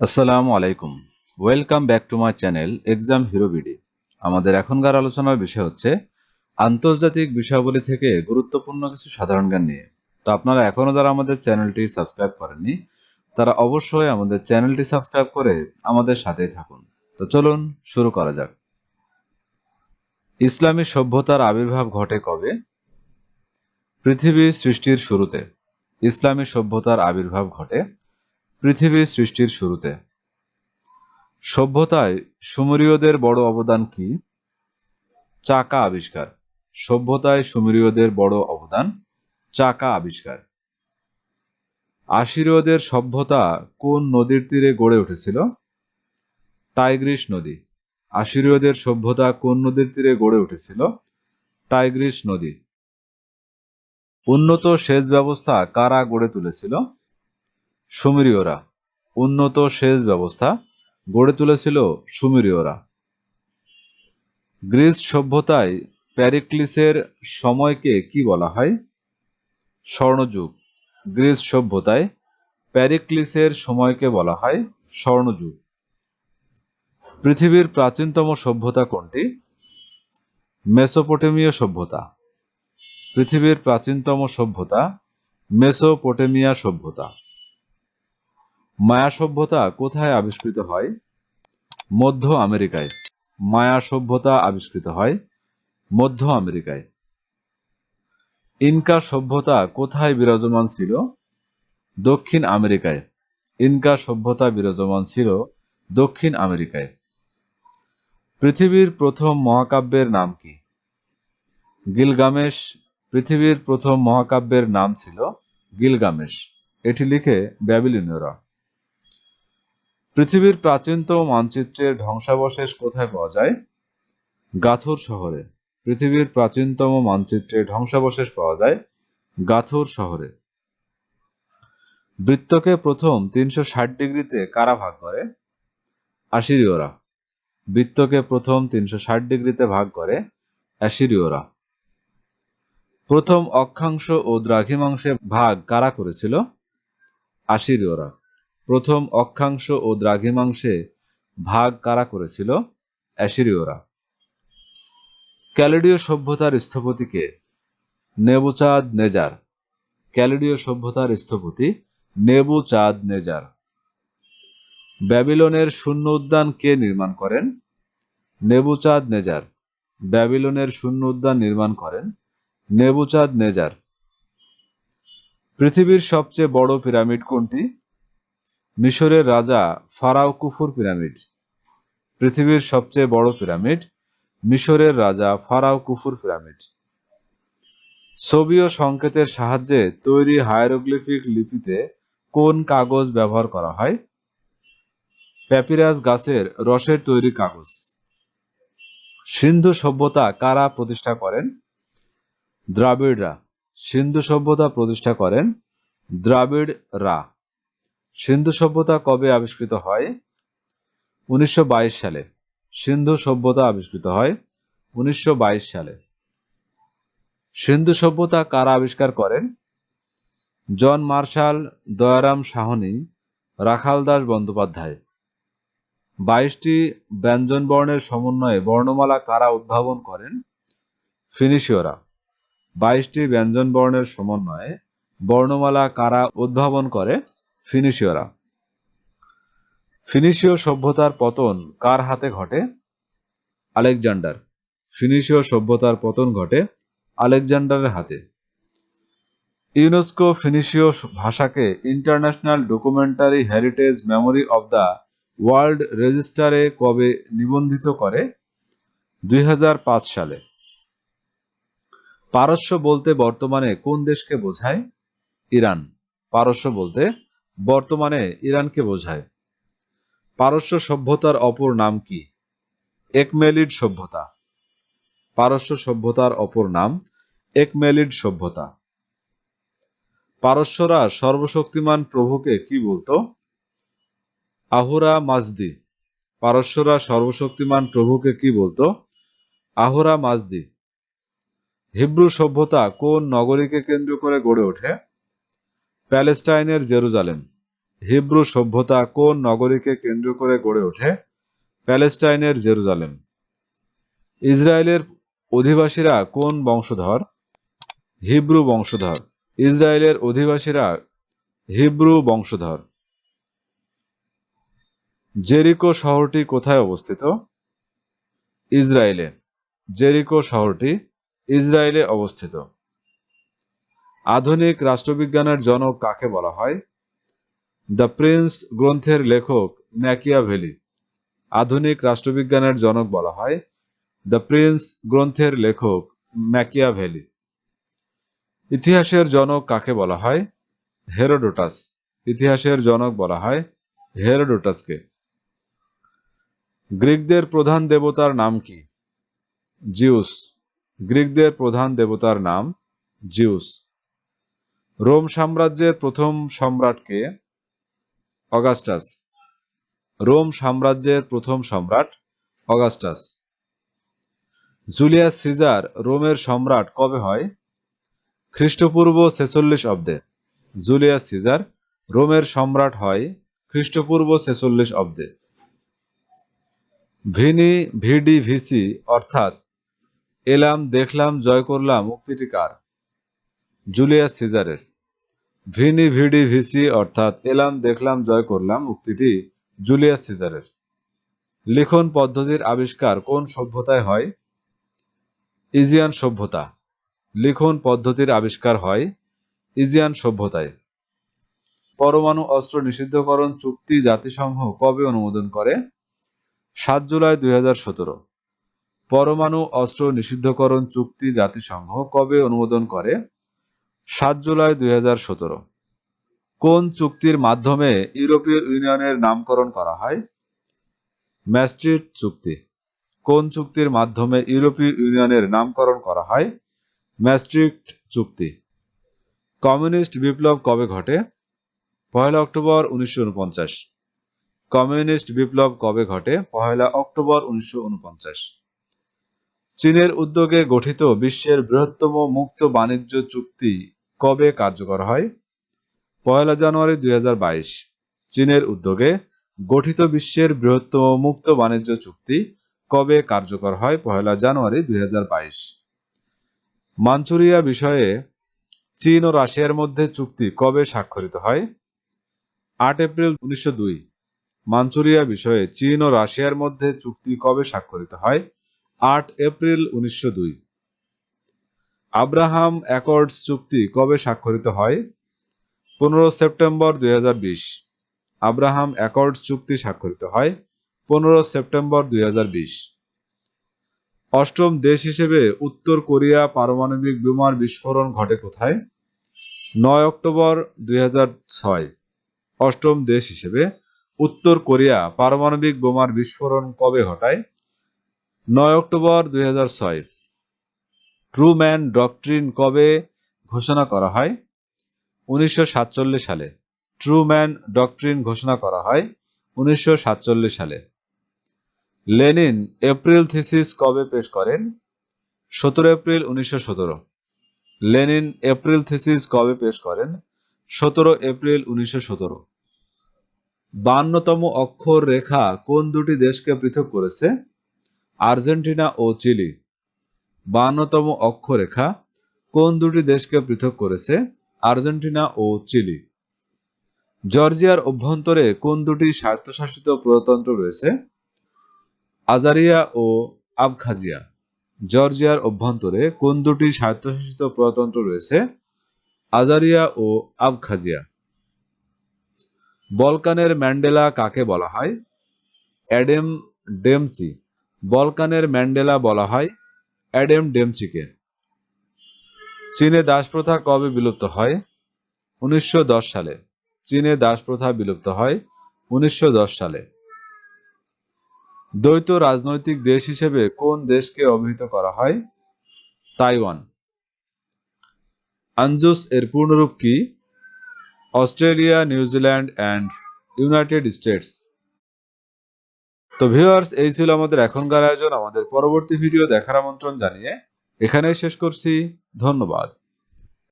আসসালামু আলাইকুম। Welcome back to my channel exam hero BD. আমাদের এখনকার আলোচনার বিষয় হচ্ছে আন্তর্জাতিক বিষয়াবলী থেকে গুরুত্বপূর্ণ কিছু সাধারণ জ্ঞান নিয়ে। তো আপনারা এখনো যারা আমাদের চ্যানেলটি সাবস্ক্রাইব করেননি তারা অবশ্যই আমাদের চ্যানেলটি সাবস্ক্রাইব করে আমাদের সাথেই থাকুন। তো চলুন শুরু করা যাক। ইসলামী সভ্যতার আবির্ভাব ঘটে কবে? পৃথিবী সৃষ্টির শুরুতে। ইসলামী সভ্যতার আবির্ভাব ঘটে পৃথিবী সৃষ্টির শুরুতে। সভ্যতায় সুমেরীয়দের বড় অবদান কি? চাকা আবিষ্কার। সভ্যতায় সুমেরীয়দের বড় অবদান চাকা আবিষ্কার। আসিরীয়দের সভ্যতা কোন নদীর তীরে গড়ে উঠেছিল? টাইগ্রিস নদী। আসিরীয়দের সভ্যতা কোন নদীর তীরে গড়ে উঠেছিল? টাইগ্রিস নদী। উন্নত সেচ ব্যবস্থা কারা গড়ে তুলেছিল? সুমেরীয়রা। উন্নত সেচ ব্যবস্থা গড়ে তুলেছিল সুমেরীয়রা। গ্রিস সভ্যতায় প্যারিক্লিসের সময়কে কি বলা হয়? স্বর্ণযুগ। গ্রিস সভ্যতায় প্যারিক্লিসের সময়কে বলা হয় স্বর্ণযুগ। পৃথিবীর প্রাচীনতম সভ্যতা কোনটি? মেসোপটেমীয় সভ্যতা। পৃথিবীর প্রাচীনতম সভ্যতা মেসোপটেমিয়া সভ্যতা। মায়া সভ্যতা কোথায় আবিষ্কৃত হয়? মধ্য আমেরিকায়। মায়া সভ্যতা আবিষ্কৃত হয় মধ্য আমেরিকায়। ইনকা সভ্যতা কোথায় বিরাজমান ছিল? দক্ষিণ আমেরিকায়। ইনকা সভ্যতা বিরাজমান ছিল দক্ষিণ আমেরিকায়। পৃথিবীর প্রথম মহাকাব্যের নাম কি? গিলগামেশ। পৃথিবীর প্রথম মহাকাব্যের নাম ছিল গিলগামেশ। এটি লিখে ব্যাবিলনীয়রা। পৃথিবীর প্রাচীনতম মানচিত্রের ধ্বংসাবশেষ কোথায় পাওয়া যায়? গাথুর শহরে। পৃথিবীর প্রাচীনতম মানচিত্রের ধ্বংসাবশেষ পাওয়া যায় গাথুর শহরে। বৃত্তকে প্রথম 360 ডিগ্রিতে কারা ভাগ করে? আসিরীয়রা। বৃত্তকে প্রথম 360 ডিগ্রিতে ভাগ করে অ্যাসিরীয়রা। প্রথম অক্ষাংশ ও দ্রাঘিমাংশে ভাগ কারা করেছিল? আসিরীয়রা। প্রথম অক্ষাংশ ও দ্রাঘিমাংশে ভাগ কারা করেছিল? অ্যাসিরীয়রা। ক্যালিডীয় সভ্যতার স্থপতি কে? নেবুচাঁদ নেজার। ক্যালিডীয় সভ্যতার স্থপতি নেবুচাঁদ নেজার। ব্যাবিলনের শূন্য উদ্যান কে নির্মাণ করেন? নেবুচাঁদ নেজার। ব্যাবিলনের শূন্য উদ্যান নির্মাণ করেন নেবুচাঁদ নেজার। পৃথিবীর সবচেয়ে বড় পিরামিড কোনটি? মিশরের রাজা ফারাও কুফুর পিরামিড। পৃথিবীর সবচেয়ে বড় পিরামিড মিশরের রাজা ফারাও কুফুর পিরামিড। ছবি ও সংকেতের সাহায্যে তৈরি হায়ারোগ্লিফিক লিপিতে কোন কাগজ ব্যবহার করা হয়? প্যাপিরাস গাছের রসের তৈরি কাগজ। সিন্ধু সভ্যতা কারা প্রতিষ্ঠা করেন? দ্রাবিড়রা। সিন্ধু সভ্যতা প্রতিষ্ঠা করেন দ্রাবিড়রা। সিন্ধু সভ্যতা কবে আবিষ্কৃত হয়? 1922 সালে। সিন্ধু সভ্যতা আবিষ্কৃত হয় 1922 সালে। সিন্ধু সভ্যতা কারা আবিষ্কার করেন? জন মার্শাল, দয়ারাম সাহনী, রাখাল দাস বন্দ্যোপাধ্যায়। 22টি ব্যঞ্জনবর্ণের সমন্বয়ে বর্ণমালা কারা উদ্ভাবন করেন? ফিনিশীয়রা। 22টি ব্যঞ্জনবর্ণের সমন্বয়ে বর্ণমালা কারা উদ্ভাবন করে? ফিনিশীয়রা। ফিনিশীয় সভ্যতার পতন কার হাতে ঘটে? আলেকজান্ডার। ফিনিশীয় সভ্যতার পতন ঘটে আলেকজান্ডারের হাতে। ইউনেস্কো ফিনিশীয় ভাষাকে international documentary heritage memory of the world রেজিস্টারে কবে নিবন্ধিত করে? 2005 সালে। পারস্য বলতে বর্তমানে কোন দেশকে বোঝায়? ইরান। পারস্য বলতে বর্তমানে ইরানকে বোঝায়। পারস্য সভ্যতার অপর নাম কি? একমেলিড সভ্যতা। পারস্য সভ্যতার অপর নাম একমেলিড সভ্যতা। পারস্যরা সর্বশক্তিমান প্রভুকে কি বলতো? আহুরা মাজদি। পারস্যরা সর্বশক্তিমান প্রভুকে কি বলতো? আহুরা মাজদি। হিব্রু সভ্যতা কোন নগরীকে কেন্দ্র করে গড়ে ওঠে? প্যালেস্টাইনের জেরুজালেম। হিব্রু সভ্যতা কোন নগরীকে কেন্দ্র করে গড়ে ওঠে? প্যালেস্টাইনের জেরুজালেম। ইসরায়েলের অধিবাসীরা কোন বংশধর? হিব্রু বংশধর। ইসরায়েলের অধিবাসীরা হিব্রু বংশধর। জেরিকো শহরটি কোথায় অবস্থিত? ইসরায়েলে। জেরিকো শহরটি ইসরায়েলে অবস্থিত। আধুনিক রাষ্ট্রবিজ্ঞানের জনক কাকে বলা হয়? দ্য প্রিন্স গ্রন্থের লেখক ম্যাকিয়াভেলি। আধুনিক রাষ্ট্রবিজ্ঞানের জনক বলা হয় দ্য প্রিন্স গ্রন্থের লেখক ম্যাকিয়াভেলি। ইতিহাসের জনক কাকে বলা হয়? হেরোডোটাস। ইতিহাসের জনক বলা হয় হেরোডোটাসকে। গ্রিকদের প্রধান দেবতার নাম কি? জিউস। গ্রিকদের প্রধান দেবতার নাম জিউস। রোম সাম্রাজ্যের প্রথম সম্রাট কে? অগাস্টাস। রোম সাম্রাজ্যের প্রথম সম্রাট অগাস্টাস। জুলিয়াস সিজার রোমের সম্রাট কবে হয়? খ্রিস্টপূর্ব 46 অব্দে। জুলিয়াস সিজার রোমের সম্রাট হয় খ্রিস্টপূর্ব 46 অব্দে। ভিনি ভিডি ভিসি অর্থাৎ এলাম দেখলাম জয় করলাম উক্তিটি কার? জুলিয়াস সিজারের। ভিনি ভিডি ভিসি অর্থাৎ এলাম দেখলাম জয় করলাম উক্তিটি জুলিয়াস সিজারের। লিখন পদ্ধতির আবিষ্কার কোন সভ্যতায় হয়? ইজিয়ান সভ্যতা। লিখন পদ্ধতির আবিষ্কার হয় ইজিয়ান সভ্যতায়। পরমাণু অস্ত্র নিষিদ্ধকরণ চুক্তি জাতিসংঘ কবে অনুমোদন করে? 7 জুলাই 2017। পরমাণু অস্ত্র নিষিদ্ধকরণ চুক্তি জাতিসংঘ কবে অনুমোদন করে? 7 জুলাই 2017। কোন চুক্তির মাধ্যমে ইউরোপীয় ইউনিয়নের নামকরণ করা হয়? ম্যাস্ট্রিক্ট চুক্তি। কোন চুক্তির মাধ্যমে ইউরোপীয় ইউনিয়নের নামকরণ করা হয়? ম্যাস্ট্রিক্ট চুক্তি। কমিউনিস্ট বিপ্লব কবে ঘটে? 1 অক্টোবর 1949। কমিউনিস্ট বিপ্লব কবে ঘটে? 1 অক্টোবর 1949। চীনের উদ্যোগে গঠিত বিশ্বের বৃহত্তম মুক্ত বাণিজ্য চুক্তি কবে কার্যকর হয়? 1 জানুয়ারি 2022। চীনের উদ্যোগে গঠিত বিশ্বের বৃহত্তম মুক্ত বাণিজ্য চুক্তি কবে কার্যকর হয়? 1 জানুয়ারি 2022। মাঞ্চুরিয়া বিষয়ে চীন ও রাশিয়ার মধ্যে চুক্তি কবে স্বাক্ষরিত হয়? 8 এপ্রিল 1902। মাঞ্চুরিয়া বিষয়ে চীন ও রাশিয়ার মধ্যে চুক্তি কবে স্বাক্ষরিত হয়? 8 এপ্রিল 1902। আব্রাহাম অ্যাকর্ডস চুক্তি কবে স্বাক্ষরিত হয়? 15 সেপ্টেম্বর 2020। আব্রাহাম অ্যাকর্ডস চুক্তি স্বাক্ষরিত হয় 15 সেপ্টেম্বর 2020। অষ্টম দেশ হিসেবে উত্তর কোরিয়া পারমাণবিক বোমার বিস্ফোরণ ঘটে কোথায়? 9 অক্টোবর 2006। অষ্টম দেশ হিসেবে উত্তর কোরিয়া পারমাণবিক বোমার বিস্ফোরণ কবে ঘটায়? 9 অক্টোবর 2006। ট্রুম্যান ডক্ট্রিন কবে ঘোষণা করা হয়? 1947 সালে। ট্রুম্যান ডক্ট্রিন ঘোষণা করা হয় 1947 সালে। লেনিন এপ্রিল থিসিস কবে পেশ করেন? 17 এপ্রিল 1917। লেনিন এপ্রিল থিসিস কবে পেশ করেন? 17 এপ্রিল 1917। 52তম অক্ষর রেখা কোন দুটি দেশকে পৃথক করেছে? আর্জেন্টিনা ও চিলি। 52তম অক্ষরেখা কোন দুটি দেশকে পৃথক করেছে? আর্জেন্টিনা ও চিলি। জর্জিয়ার অভ্যন্তরে কোন দুটি স্বায়ত্তশাসিত প্রজাতন্ত্র রয়েছে? আজারিয়া ও আবখাজিয়া। জর্জিয়ার অভ্যন্তরে কোন দুটি স্বায়ত্তশাসিত প্রজাতন্ত্র রয়েছে? আজারিয়া ও আবখাজিয়া। বলকানের ম্যান্ডেলা কাকে বলা হয়? Adam Dempsey. বলকানের ম্যান্ডেলা বলা হয় অ্যাডাম ডেমসিকে। চীনে দাসপ্রথা কবে বিলুপ্ত হয়? 1910 সালে। চীনে দাসপ্রথা বিলুপ্ত হয় 1910 সালে। দ্বৈত রাজনৈতিক দেশ হিসেবে কোন দেশকে অভিহিত করা হয়? তাইওয়ান। আনজুস এর পূর্ণরূপ কি? Australia, New Zealand and United states. তো ভিউয়ার্স, এই ছিল আমাদের এখনকার আয়োজন। আমাদের পরবর্তী ভিডিও দেখার আমন্ত্রণ জানিয়ে এখানেই শেষ করছি। ধন্যবাদ।